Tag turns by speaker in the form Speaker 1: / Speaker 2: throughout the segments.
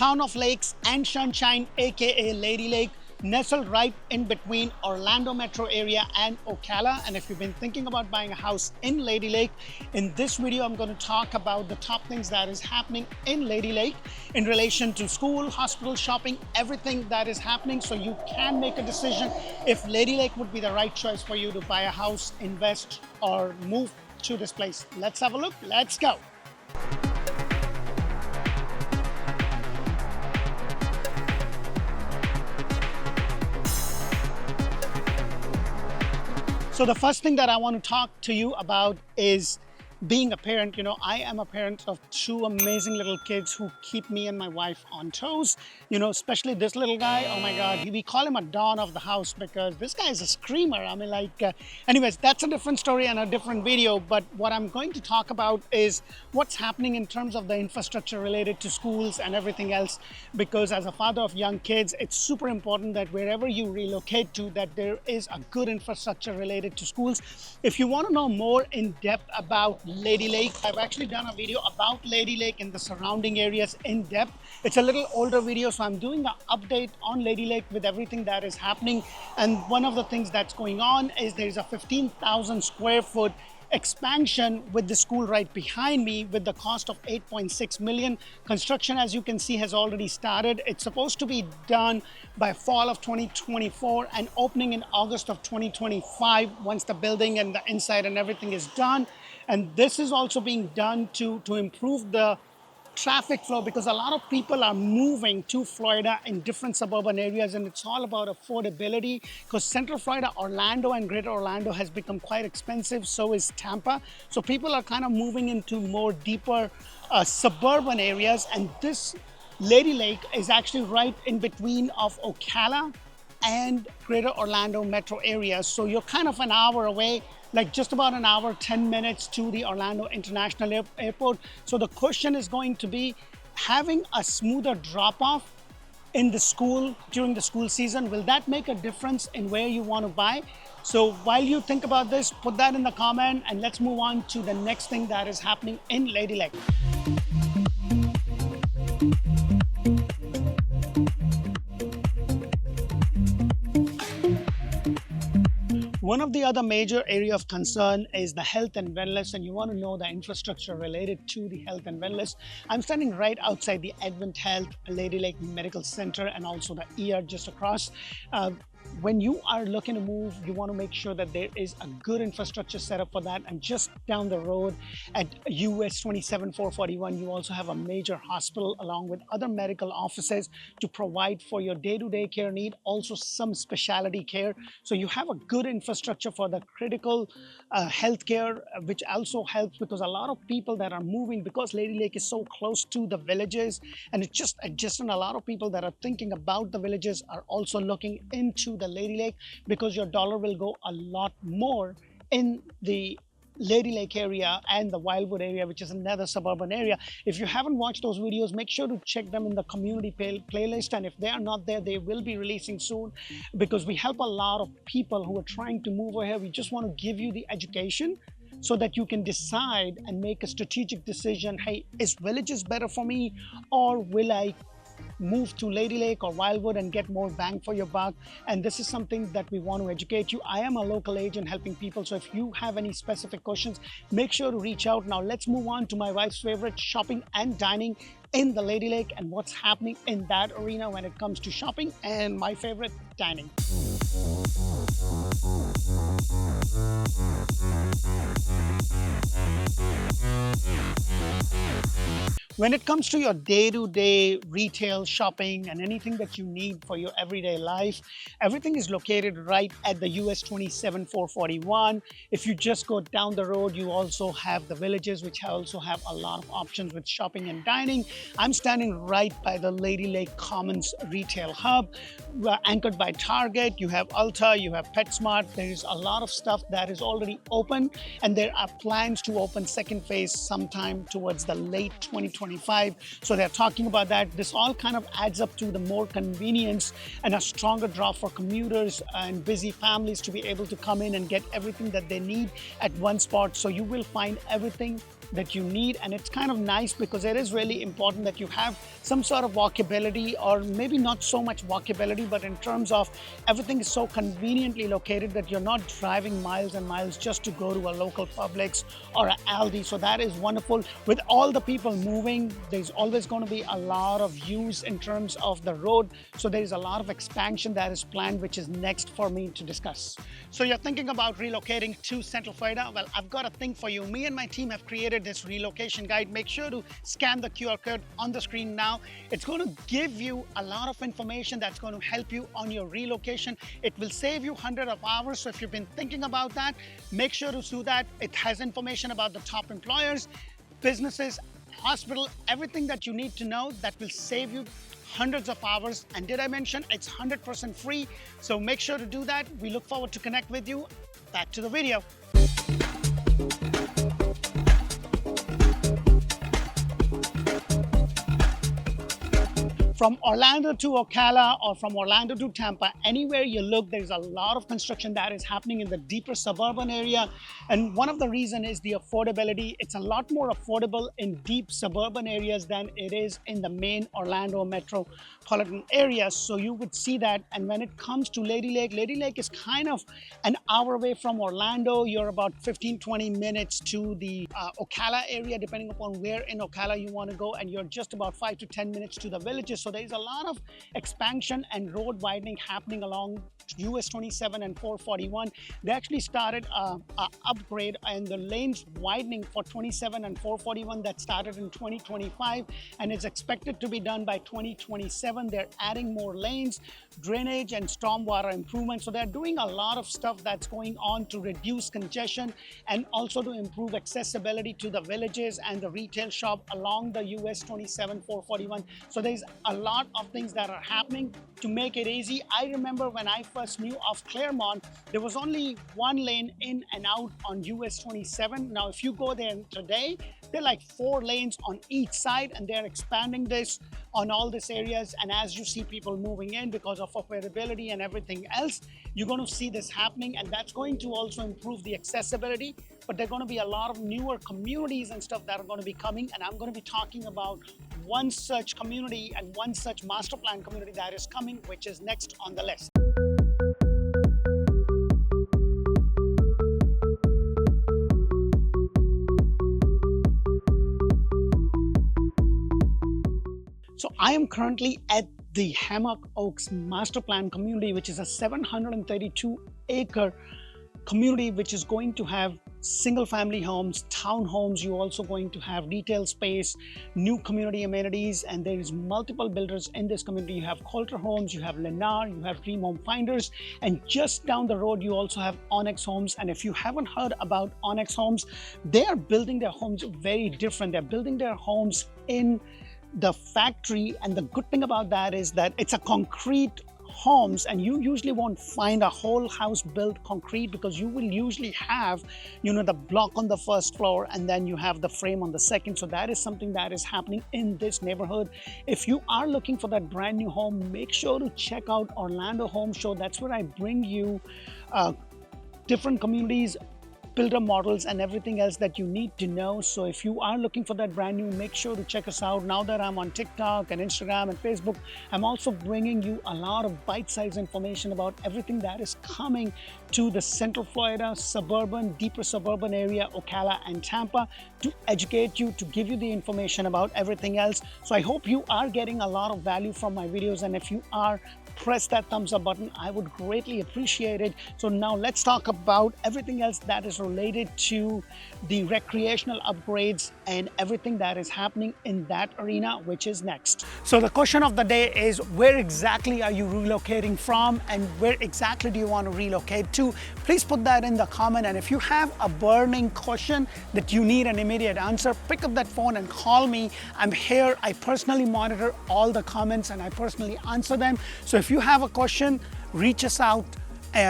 Speaker 1: town of lakes and sunshine, aka Lady Lake, nestled right in between Orlando metro area and Ocala. And if you've been thinking about buying a house in Lady Lake, in this video I'm going to talk about the top things that is happening in Lady Lake in relation to school, hospital, shopping, everything that is happening, so you can make a decision if Lady Lake would be the right choice for you to buy a house, invest, or move to this place. Let's have a look. Let's go. So the first thing that I want to talk to you about is being a parent. You know, I am a parent of two amazing little kids who keep me and my wife on toes. You know, especially this little guy. Oh my God, we call him a Don of the house because this guy is a screamer. I mean, anyways, that's a different story and a different video. But what I'm going to talk about is what's happening in terms of the infrastructure related to schools and everything else. Because as a father of young kids, it's super important that wherever you relocate to, that there is a good infrastructure related to schools. If you want to know more in depth about Lady Lake, I've actually done a video about Lady Lake and the surrounding areas in depth. It's a little older video, so I'm doing an update on Lady Lake with everything that is happening. And one of the things that's going on is there's a 15,000 square foot expansion with the school right behind me with the cost of 8.6 million. Construction, as you can see, has already started. It's supposed to be done by fall of 2024 and opening in August of 2025 once the building and the inside and everything is done. And this is also being done to improve the traffic flow, because a lot of people are moving to Florida in different suburban areas, and it's all about affordability, because Central Florida, Orlando and Greater Orlando has become quite expensive. So is Tampa. So people are kind of moving into more deeper suburban areas, and this Lady Lake is actually right in between of Ocala and Greater Orlando metro area. So you're kind of an hour away, like just about an hour, 10 minutes to the Orlando International Airport. So the question is going to be having a smoother drop-off in the school during the school season. Will that make a difference in where you want to buy? So while you think about this, put that in the comment and let's move on to the next thing that is happening in Lady Lake. One of the other major area of concern is the health and wellness, and you want to know the infrastructure related to the health and wellness. I'm standing right outside the Advent Health Lady Lake Medical Center and also the ER just across. When you are looking to move, you want to make sure that there is a good infrastructure set up for that. And just down the road at US 27441, you also have a major hospital along with other medical offices to provide for your day-to-day care need, also some specialty care. So you have a good infrastructure for the critical health care, which also helps because a lot of people that are moving, because Lady Lake is so close to the villages and it's just adjacent, a lot of people that are thinking about the villages are also looking into the Lady Lake, because your dollar will go a lot more in the Lady Lake area and the Wildwood area, which is another suburban area. If you haven't watched those videos, make sure to check them in the community playlist, and if they are not there, they will be releasing soon, because we help a lot of people who are trying to move over here. We just want to give you the education so that you can decide and make a strategic decision. Hey, is Villages better for me, or will I move to Lady Lake or Wildwood and get more bang for your buck? And this is something that we want to educate you. I am a local agent helping people, so if you have any specific questions, make sure to reach out. Now let's move on to my wife's favorite, shopping and dining in the Lady Lake, and what's happening in that arena when it comes to shopping and my favorite, dining. When it comes to your day-to-day retail shopping and anything that you need for your everyday life, everything is located right at the US 27441. If you just go down the road, you also have the Villages, which also have a lot of options with shopping and dining. I'm standing right by the Lady Lake Commons retail hub, anchored by Target. You have Ulta, you have PetSmart. There is a lot of stuff that is already open, and there are plans to open second phase sometime towards the late 2024 2025. So they're talking about that. This all kind of adds up to the more convenience and a stronger draw for commuters and busy families to be able to come in and get everything that they need at one spot. So you will find everything that you need, and it's kind of nice because it is really important that you have some sort of walkability, or maybe not so much walkability, but in terms of everything is so conveniently located that you're not driving miles and miles just to go to a local Publix or an Aldi. So that is wonderful. With all the people moving, there's always going to be a lot of use in terms of the road. So there's a lot of expansion that is planned, which is next for me to discuss. So you're thinking about relocating to Central Florida? Well, I've got a thing for you. Me and my team have created this relocation guide. Make sure to scan the QR code on the screen now. It's going to give you a lot of information that's going to help you on your relocation. It will save you hundreds of hours. So if you've been thinking about that, make sure to do that. It has information about the top employers, businesses, hospital, everything that you need to know that will save you hundreds of hours. And did I mention it's 100% free? So make sure to do that. We look forward to connect with you. Back to the video. From Orlando to Ocala or from Orlando to Tampa, anywhere you look, there's a lot of construction that is happening in the deeper suburban area. And one of the reasons is the affordability. It's a lot more affordable in deep suburban areas than it is in the main Orlando metropolitan areas. So you would see that. And when it comes to Lady Lake is kind of an hour away from Orlando. You're about 15-20 minutes to the Ocala area, depending upon where in Ocala you want to go. And you're just about 5 to 10 minutes to the Villages. So there's a lot of expansion and road widening happening along US 27 and 441. They actually started an upgrade and the lanes widening for 27 and 441 that started in 2025 and is expected to be done by 2027. They're adding more lanes, drainage and stormwater improvements. So they're doing a lot of stuff that's going on to reduce congestion and also to improve accessibility to the villages and the retail shop along the US 27 441. So there's a lot of things that are happening to make it easy. I remember when I first knew of Claremont, there was only one lane in and out on US 27. Now, if you go there today, there are like 4 lanes on each side, and they're expanding this on all these areas. And as you see people moving in because of affordability and everything else, you're going to see this happening, and that's going to also improve the accessibility. But there are going to be a lot of newer communities and stuff that are going to be coming, and I'm going to be talking about one such community and one such master plan community that is coming, which is next on the list. So I am currently at the Hammock Oaks master plan community, which is a 732-acre community, which is going to have single family homes, townhomes. You're also going to have retail space, new community amenities, and there is multiple builders in this community. You have Coulter Homes, you have Lennar, you have Dream Home Finders, and just down the road you also have Onyx Homes. And if you haven't heard about Onyx Homes, they are building their homes very different. They're building their homes in the factory, and the good thing about that is that it's a concrete homes, and you usually won't find a whole house built concrete, because you will usually have, you know, the block on the first floor and then you have the frame on the second. So that is something that is happening in this neighborhood. If you are looking for that brand new home, make sure to check out Orlando Home Show. That's where I bring you different communities, builder models, and everything else that you need to know. So if you are looking for that brand new, make sure to check us out. Now that I'm on TikTok and Instagram and Facebook, I'm also bringing you a lot of bite-sized information about everything that is coming to the Central Florida suburban, deeper suburban area, Ocala and Tampa, to educate you, to give you the information about everything else. So I hope you are getting a lot of value from my videos, and if you are, press that thumbs up button. I would greatly appreciate it. So now let's talk about everything else that is related to the recreational upgrades and everything that is happening in that arena, which is next. So the question of the day is, where exactly are you relocating from, and where exactly do you want to relocate to? Please put that in the comment, and if you have a burning question that you need an immediate answer, pick up that phone and call me. I'm here. I personally monitor all the comments and I personally answer them. So if you have a question, reach us out,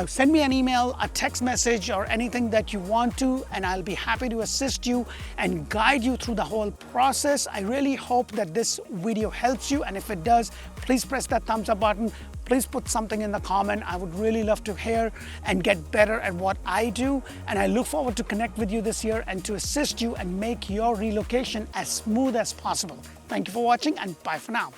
Speaker 1: send me an email, a text message, or anything that you want to, and I'll be happy to assist you and guide you through the whole process. I really hope that this video helps you, and if it does, please press that thumbs up button. Please put something in the comment. I would really love to hear and get better at what I do, and I look forward to connect with you this year and to assist you and make your relocation as smooth as possible. Thank you for watching, and bye for now.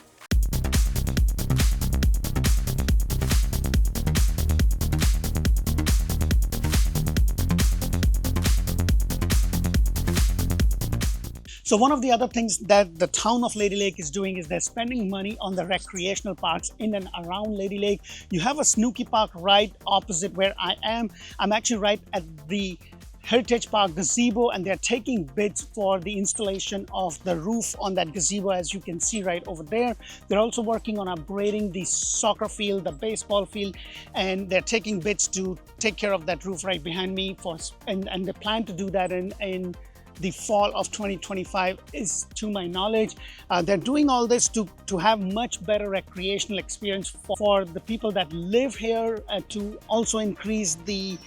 Speaker 1: So one of the other things that the town of Lady Lake is doing is they're spending money on the recreational parks in and around Lady Lake. You have a snooki park right opposite where I am. I'm actually right at the Heritage Park gazebo, and they're taking bids for the installation of the roof on that gazebo, as you can see right over there. They're also working on upgrading the soccer field, the baseball field, and they're taking bids to take care of that roof right behind me. And they plan to do that in the fall of 2025 is to my knowledge. They're doing all this to have much better recreational experience for the people that live here, to also increase the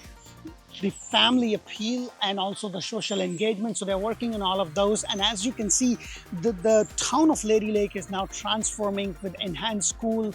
Speaker 1: family appeal and also the social engagement. So they're working on all of those. And as you can see, the town of Lady Lake is now transforming with enhanced school,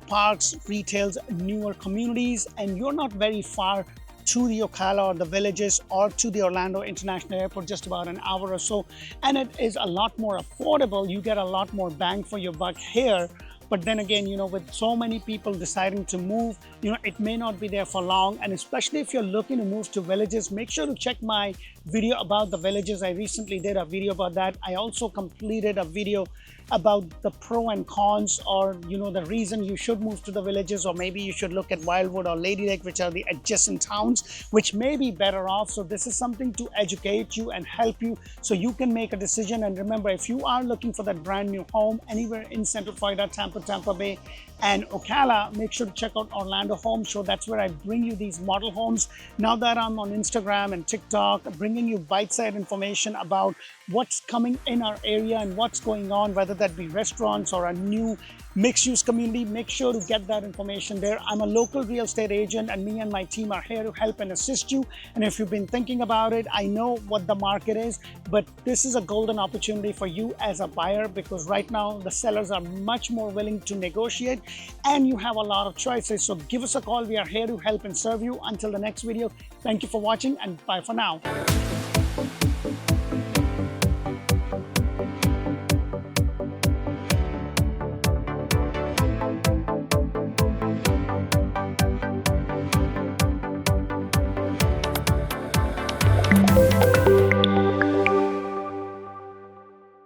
Speaker 1: parks, retails, newer communities, and you're not very far to the Ocala or the Villages or to the Orlando International Airport, just about an hour or so. And it is a lot more affordable. You get a lot more bang for your buck here. But then again, with so many people deciding to move, it may not be there for long. And especially if you're looking to move to Villages, make sure to check my video about the Villages. I recently did a video about that. I also completed a video about the pro and cons, or the reason you should move to the Villages, or maybe you should look at Wildwood or Lady Lake, which are the adjacent towns, which may be better off. So this is something to educate you and help you so you can make a decision. And remember, if you are looking for that brand new home anywhere in Central Florida, Tampa Bay, and Ocala, make sure to check out Orlando Home Show. That's where I bring you these model homes. Now that I'm on Instagram and TikTok, bringing you bite-sized information about what's coming in our area and what's going on, whether that be restaurants or a new mixed-use community, make sure to get that information there. I'm a local real estate agent, and me and my team are here to help and assist you. And if you've been thinking about it, I know what the market is, but this is a golden opportunity for you as a buyer, because right now the sellers are much more willing to negotiate and you have a lot of choices. So give us a call. We are here to help and serve you. Until the next video, thank you for watching, and bye for now.